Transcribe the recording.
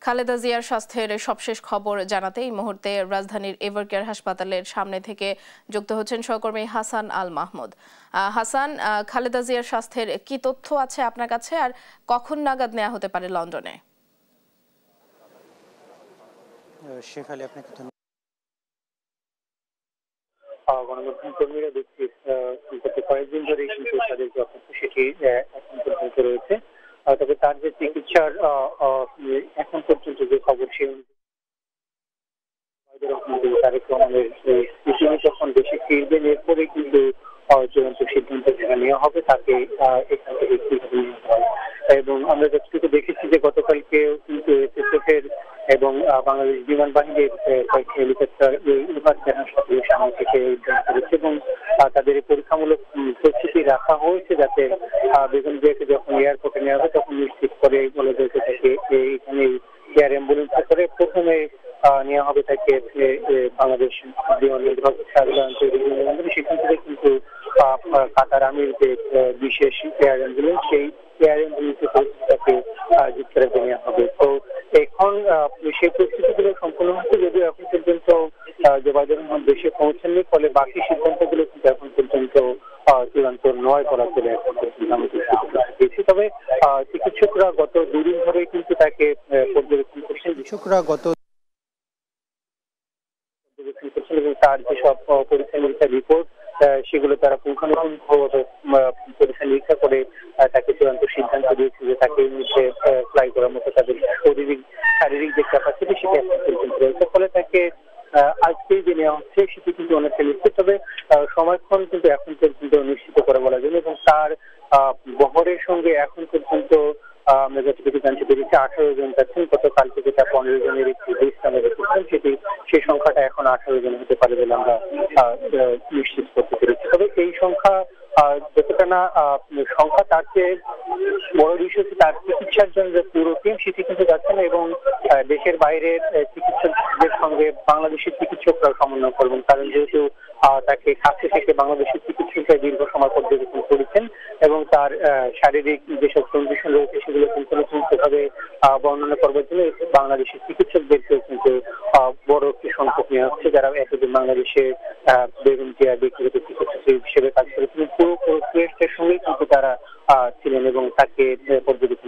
খালেদা জিয়ার স্বাস্থ্যের সবশেষ খবর জানাতে এই মুহূর্তে রাজধানীর এভারকেয়ার হাসপাতালের সামনে থেকে যুক্ত হচ্ছেন সহকর্মী হাসান আল মাহমুদ। হাসান, খালেদা জিয়ার স্বাস্থ্যের কি তথ্য আছে আপনার কাছে, আর কখন নাগাদ নেওয়া হতে পারে লন্ডনে? শেফালি, আপনাকে গণমাধ্যম কর্মীরা দেখছি গত কয়েকদিন ধরে কিন্তু তাদের যে অবস্থা সেটি এখন পর্যন্ত রয়েছে। তবে তার যে চিকিৎসার এখন পর্যন্ত যে খবর সে তারেক রহমানের তিনি যখন দেশে ফিরবেন এরপরে কিন্তু চূড়ান্ত সিদ্ধান্ত যেটা নেওয়া হবে তাকে এখান থেকে কিভাবে নিতে হয়। এবং আমরা যতটুকু দেখেছি যে গতকালকে কিন্তু এসএসএফের এবং বাংলাদেশ বিমান বাহিনীর কয়েকটি হেলিকপ্টার এভারকেয়ার হাসপাতালের সামনে থেকে উদ্ধার করেছে এবং তাদের পরীক্ষামূলক প্রস্তুতি রাখা হয়েছে যাতে বেগম জিয়াকে যখন এয়ারপোর্টে নেওয়া হবে তখন নিশ্চিত করে বলে যেতে থাকে এখানে এয়ার অ্যাম্বুলেন্সে করে প্রথমে নেওয়া হবে তাকে বাংলাদেশ বিমানবন্দর সেখান থেকে কিন্তু কাতার আমির যে বিশেষ এয়ার অ্যাম্বুলেন্স সেই এয়ার অ্যাম্বুলেন্সে তাকে যুক্তরাজ্যে নেওয়া হবে। তো এখন সেই পরিস্থিতিগুলো সম্পূর্ণ হচ্ছে, যদিও এখন পর্যন্ত জোবায়দুর রহমান দেশে পৌঁছাননি, ফলে বাকি সিদ্ধান্তগুলো কিন্তু এখন পর্যন্ত চূড়ান্ত নয় বলা চলে এখন পর্যন্ত আমি পেয়েছি। তবে চিকিৎসকরা গত দুদিন ধরে কিন্তু তাকে পর্যবেক্ষণ করছেন। এবং তার যেসব পরীক্ষা নিরীক্ষার রিপোর্ট সেগুলো তারা পুঙ্খানুপুঙ্খভাবে পরীক্ষা নিরীক্ষা করে তাকে চূড়ান্ত সিদ্ধান্ত দিয়েছে যে তাকে এই মধ্যে ফ্লাই করার মতো তাদের শারীরিক যে ক্যাপাসিটি সেটা এখন পর্যন্ত রয়েছে। ফলে তাকে আজকেই যে নেওয়া হচ্ছে সেটি কিন্তু অনেকটা নিশ্চিত, তবে সময়ক্ষণ কিন্তু এখন পর্যন্ত নিশ্চিত করে বলা যায় এবং তার বহরের সঙ্গে এখন পর্যন্ত আমরা যতটুকু জানতে পেরেছি 18 জন যাচ্ছেন। গতকাল থেকে তা 15 জনের একটি লিস্ট আমরা রেখেছিলাম, সেই সংখ্যাটা এখন 18 জন হতে পারে বলে আমরা নিশ্চিত করতে পেরেছি। তবে এই সংখ্যা যতটা না সংখ্যা তার চেয়ে বড় বিষয় হচ্ছে তার চিকিৎসার জন্য যে পুরো টিম সেটি কিন্তু যাচ্ছে না এবং দেশের বাইরের চিকিৎসকদের সঙ্গে বাংলাদেশের চিকিৎসকরা সমন্বয় করবেন, কারণ যেহেতু তাকে কাছে থেকে বাংলাদেশের চিকিৎসকরা দীর্ঘ সময় পর্যবেক্ষণ করেছেন এবং তার শারীরিক যেসব কন্ডিশন রয়েছে সেগুলো পুঙ্খানুপুঙ্খভাবে বর্ণনা করবার জন্য বাংলাদেশের চিকিৎসকদেরকেও কিন্তু বড় একটি সংখ্যক নেওয়া হচ্ছে, যারা এতদিন বাংলাদেশে বেগম জিয়ার ব্যক্তিগত চিকিৎসক হিসেবে কাজ করেছিলেন। পুরো প্রক্রিয়ার সঙ্গেই কিন্তু তারা ছিলেন এবং তাকে পর্যবেক্ষণ